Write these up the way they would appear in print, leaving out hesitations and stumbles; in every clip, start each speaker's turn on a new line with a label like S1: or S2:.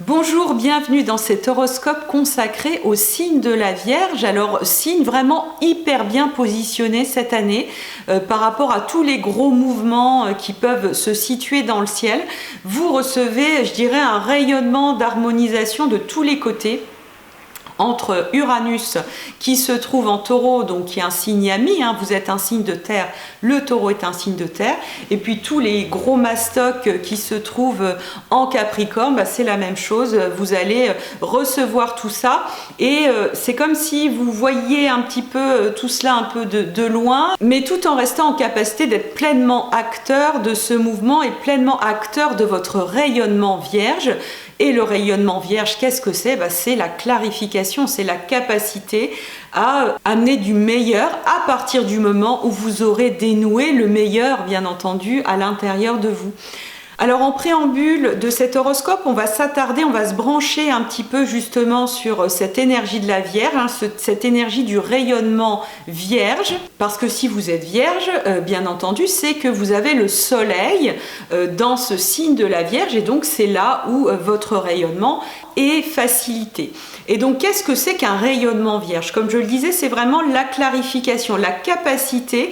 S1: Bonjour, bienvenue dans cet horoscope consacré au signe de la Vierge. Alors, signe vraiment hyper bien positionné cette année par rapport à tous les gros mouvements qui peuvent se situer dans le ciel. Vous recevez, je dirais, un rayonnement d'harmonisation de tous les côtés. Entre Uranus qui se trouve en Taureau, donc qui est un signe ami, vous êtes un signe de terre, le Taureau est un signe de terre, et puis tous les gros mastocs qui se trouvent en Capricorne, c'est la même chose, vous allez recevoir tout ça, et c'est comme si vous voyiez un petit peu tout cela un peu de loin, mais tout en restant en capacité d'être pleinement acteur de ce mouvement et pleinement acteur de votre rayonnement vierge. Et le rayonnement vierge, qu'est-ce que c'est? C'est la clarification, c'est la capacité à amener du meilleur à partir du moment où vous aurez dénoué le meilleur, bien entendu, à l'intérieur de vous. Alors en préambule de cet horoscope, on va s'attarder, on va se brancher un petit peu justement sur cette énergie de la Vierge, cette énergie du rayonnement vierge, parce que si vous êtes vierge, bien entendu, c'est que vous avez le soleil dans ce signe de la Vierge, et donc c'est là où votre rayonnement est facilité. Et donc qu'est-ce que c'est qu'un rayonnement vierge? Comme je le disais, c'est vraiment la clarification, la capacité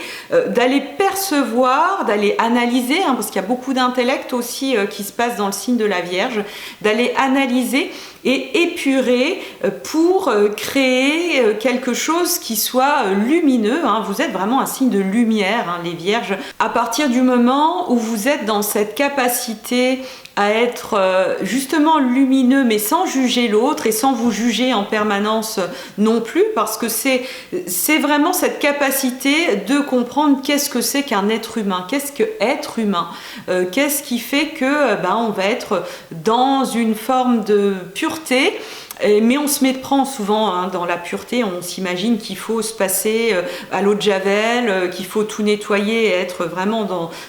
S1: d'aller percevoir, d'aller analyser, parce qu'il y a beaucoup d'intellect aussi qui se passe dans le signe de la Vierge, d'aller analyser et épurer pour créer quelque chose qui soit lumineux. Vous êtes vraiment un signe de lumière, les Vierges. À partir du moment où vous êtes dans cette capacité à être justement lumineux, mais sans juger l'autre et sans vous juger en permanence non plus, parce que c'est vraiment cette capacité de comprendre qu'est-ce que c'est qu'un être humain, qu'est-ce que être humain, qu'est-ce qui fait que on va être dans une forme de pureté. Mais on se méprend souvent dans la pureté, on s'imagine qu'il faut se passer à l'eau de Javel, qu'il faut tout nettoyer et être vraiment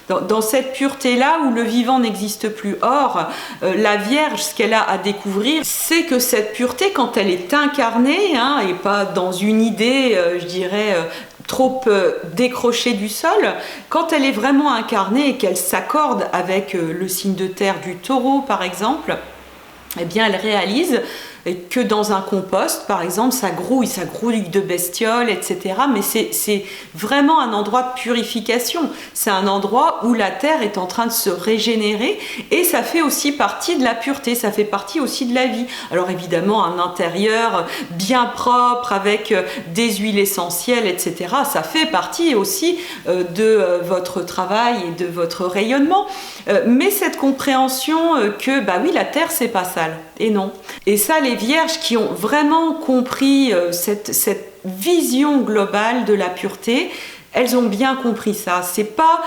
S1: dans cette pureté-là où le vivant n'existe plus. Or, la Vierge, ce qu'elle a à découvrir, c'est que cette pureté, quand elle est incarnée, et pas dans une idée, je dirais, trop décrochée du sol, quand elle est vraiment incarnée et qu'elle s'accorde avec le signe de terre du Taureau, par exemple, eh bien, elle réalise que dans un compost, par exemple, ça grouille de bestioles, etc. Mais c'est vraiment un endroit de purification. C'est un endroit où la terre est en train de se régénérer et ça fait aussi partie de la pureté, ça fait partie aussi de la vie. Alors évidemment, un intérieur bien propre avec des huiles essentielles, etc. Ça fait partie aussi de votre travail et de votre rayonnement. Mais cette compréhension que, oui, la terre, c'est pas sale. Et non. Et ça, les Vierges qui ont vraiment compris cette vision globale de la pureté, elles ont bien compris ça. C'est pas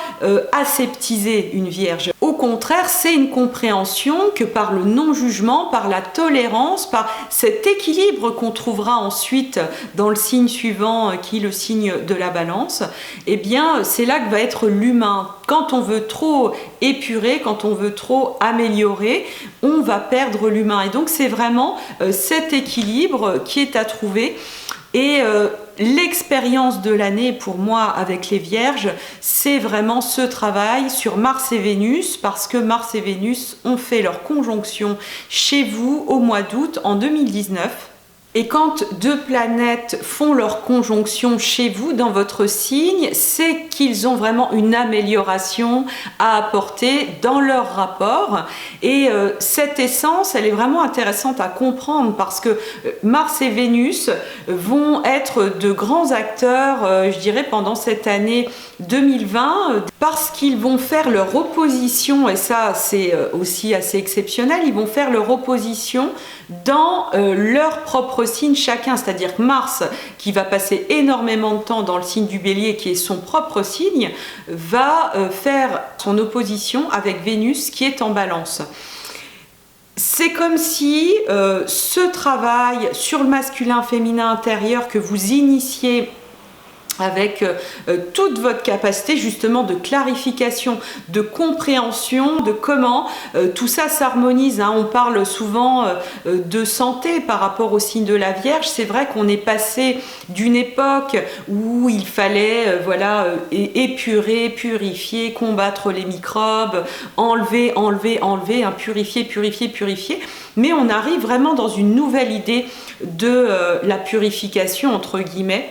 S1: aseptiser une Vierge. Au contraire, c'est une compréhension que par le non-jugement, par la tolérance, par cet équilibre qu'on trouvera ensuite dans le signe suivant, qui est le signe de la Balance, eh bien, c'est là que va être l'humain. Quand on veut trop épurer, quand on veut trop améliorer, on va perdre l'humain. Et donc, c'est vraiment cet équilibre qui est à trouver. Et l'expérience de l'année pour moi avec les Vierges, c'est vraiment ce travail sur Mars et Vénus, parce que Mars et Vénus ont fait leur conjonction chez vous au mois d'août en 2019. Et quand deux planètes font leur conjonction chez vous, dans votre signe, c'est qu'ils ont vraiment une amélioration à apporter dans leur rapport. Et cette essence, elle est vraiment intéressante à comprendre parce que Mars et Vénus vont être de grands acteurs, je dirais, pendant cette année 2020, parce qu'ils vont faire leur opposition, et ça c'est aussi assez exceptionnel, ils vont faire leur opposition dans leur propre signe chacun, c'est-à-dire que Mars, qui va passer énormément de temps dans le signe du Bélier, qui est son propre signe, va faire son opposition avec Vénus, qui est en Balance. C'est comme si ce travail sur le masculin-féminin intérieur que vous initiez avec toute votre capacité justement de clarification, de compréhension de comment tout ça s'harmonise. On parle souvent de santé par rapport au signe de la Vierge. C'est vrai qu'on est passé d'une époque où il fallait épurer, purifier, combattre les microbes, enlever, purifier. Mais on arrive vraiment dans une nouvelle idée de la purification, entre guillemets.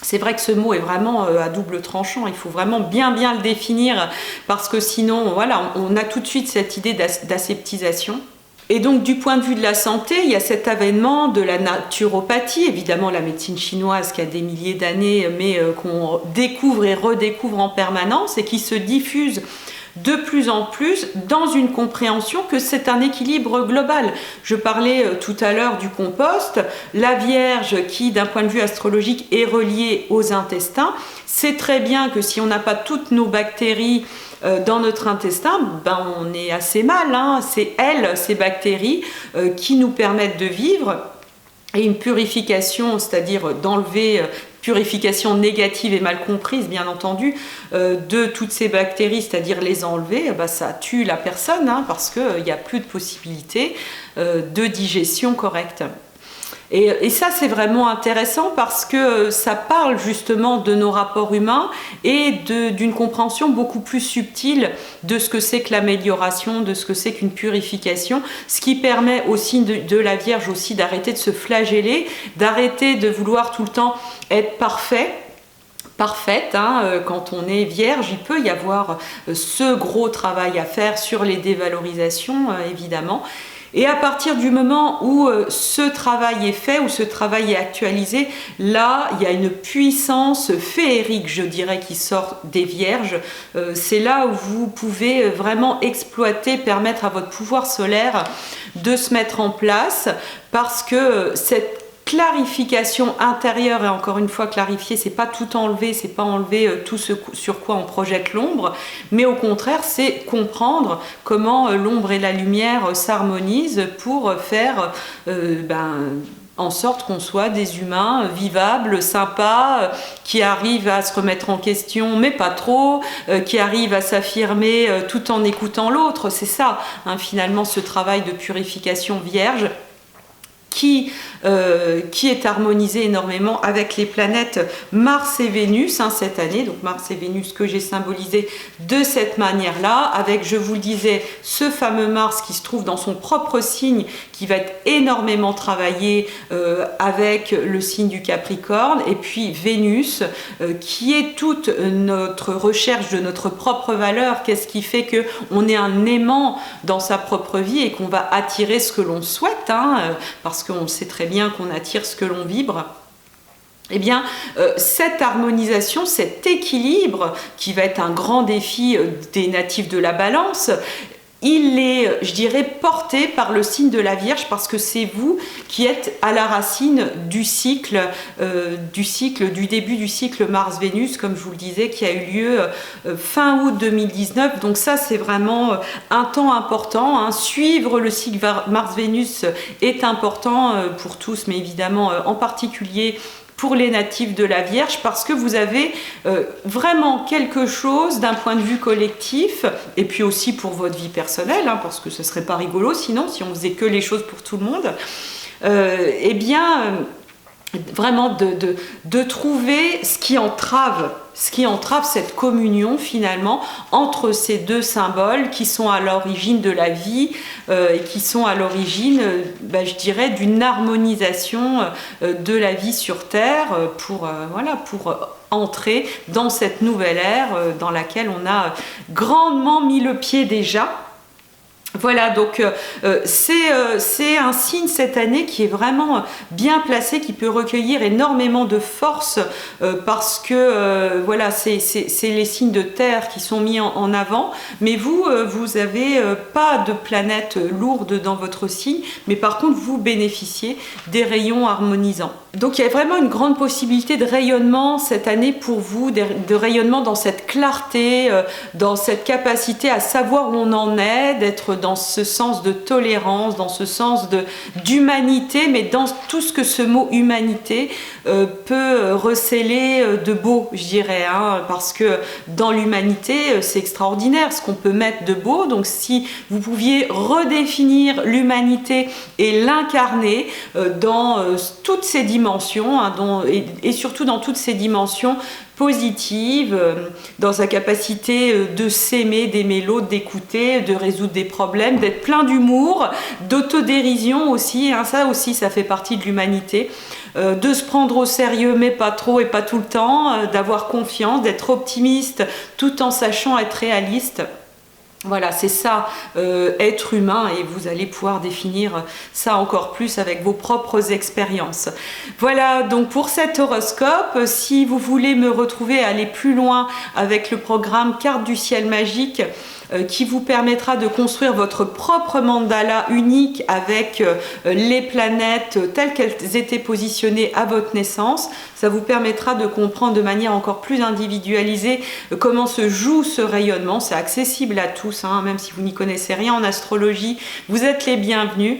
S1: C'est vrai que ce mot est vraiment à double tranchant, il faut vraiment bien le définir parce que sinon, voilà, on a tout de suite cette idée d'aseptisation. Et donc du point de vue de la santé, il y a cet avènement de la naturopathie, évidemment la médecine chinoise qui a des milliers d'années, mais qu'on découvre et redécouvre en permanence et qui se diffuse de plus en plus dans une compréhension que c'est un équilibre global. Je parlais tout à l'heure du compost, la Vierge qui d'un point de vue astrologique est reliée aux intestins, c'est très bien que si on n'a pas toutes nos bactéries dans notre intestin, on est assez mal, c'est elles, ces bactéries qui nous permettent de vivre. Et une purification, c'est-à-dire d'enlever, purification négative et mal comprise bien entendu, de toutes ces bactéries, c'est-à-dire les enlever, ça tue la personne parce qu'il n'y a plus de possibilité de digestion correcte. Et ça c'est vraiment intéressant parce que ça parle justement de nos rapports humains et d'une compréhension beaucoup plus subtile de ce que c'est que l'amélioration, de ce que c'est qu'une purification, ce qui permet au signe de la Vierge aussi d'arrêter de se flageller, d'arrêter de vouloir tout le temps être parfaite, quand on est vierge, il peut y avoir ce gros travail à faire sur les dévalorisations évidemment. Et à partir du moment où ce travail est fait, où ce travail est actualisé, là, il y a une puissance féerique, je dirais, qui sort des Vierges. C'est là où vous pouvez vraiment exploiter, permettre à votre pouvoir solaire de se mettre en place, parce que cette clarification intérieure, et encore une fois clarifier, c'est pas tout enlever, c'est pas enlever tout ce sur quoi on projette l'ombre, mais au contraire c'est comprendre comment l'ombre et la lumière s'harmonisent pour faire en sorte qu'on soit des humains vivables, sympas, qui arrivent à se remettre en question, mais pas trop, qui arrivent à s'affirmer tout en écoutant l'autre. C'est ça, finalement, ce travail de purification vierge qui est harmonisé énormément avec les planètes Mars et Vénus cette année. Donc Mars et Vénus que j'ai symbolisé de cette manière-là, avec, je vous le disais, ce fameux Mars qui se trouve dans son propre signe, qui va être énormément travaillé avec le signe du Capricorne, et puis Vénus qui est toute notre recherche de notre propre valeur. Qu'est-ce qui fait qu'on est un aimant dans sa propre vie et qu'on va attirer ce que l'on souhaite, parce qu'on sait très bien qu'on attire ce que l'on vibre. Eh bien, cette harmonisation, cet équilibre, qui va être un grand défi des natifs de la Balance, il est, je dirais, porté par le signe de la Vierge, parce que c'est vous qui êtes à la racine du cycle, du début du cycle Mars-Vénus, comme je vous le disais, qui a eu lieu fin août 2019. Donc ça, c'est vraiment un temps important. Suivre le cycle Mars-Vénus est important pour tous, mais évidemment en particulier pour les natifs de la Vierge, parce que vous avez vraiment quelque chose d'un point de vue collectif, et puis aussi pour votre vie personnelle, parce que ce serait pas rigolo sinon, si on faisait que les choses pour tout le monde, vraiment de trouver ce qui entrave cette communion finalement entre ces deux symboles qui sont à l'origine de la vie et qui sont à l'origine, je dirais, d'une harmonisation de la vie sur Terre pour entrer dans cette nouvelle ère dans laquelle on a grandement mis le pied déjà. Voilà, donc c'est un signe cette année qui est vraiment bien placé, qui peut recueillir énormément de force parce que c'est les signes de terre qui sont mis en avant, mais vous avez pas de planète lourde dans votre signe, mais par contre vous bénéficiez des rayons harmonisants. Donc il y a vraiment une grande possibilité de rayonnement cette année pour vous, de rayonnement dans cette clarté, dans cette capacité à savoir où on en est, d'être dans ce sens de tolérance, dans ce sens d'humanité, mais dans tout ce que ce mot humanité peut recéler de beau, je dirais, hein, parce que dans l'humanité, c'est extraordinaire ce qu'on peut mettre de beau. Donc si vous pouviez redéfinir l'humanité et l'incarner dans toutes ces dimensions, hein, et surtout dans toutes ces dimensions positive, dans sa capacité de s'aimer, d'aimer l'autre, d'écouter, de résoudre des problèmes, d'être plein d'humour, d'autodérision aussi, hein, ça aussi ça fait partie de l'humanité, de se prendre au sérieux mais pas trop et pas tout le temps, d'avoir confiance, d'être optimiste tout en sachant être réaliste. Voilà, c'est ça, être humain, et vous allez pouvoir définir ça encore plus avec vos propres expériences. Voilà donc pour cet horoscope. Si vous voulez me retrouver, aller plus loin avec le programme Carte du ciel magique, qui vous permettra de construire votre propre mandala unique avec les planètes telles qu'elles étaient positionnées à votre naissance. Ça vous permettra de comprendre de manière encore plus individualisée comment se joue ce rayonnement. C'est accessible à tous, hein, même si vous n'y connaissez rien en astrologie. Vous êtes les bienvenus.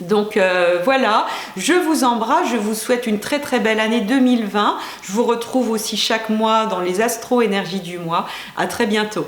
S1: Donc voilà, je vous embrasse, je vous souhaite une très très belle année 2020. Je vous retrouve aussi chaque mois dans les astro-énergies du mois. À très bientôt.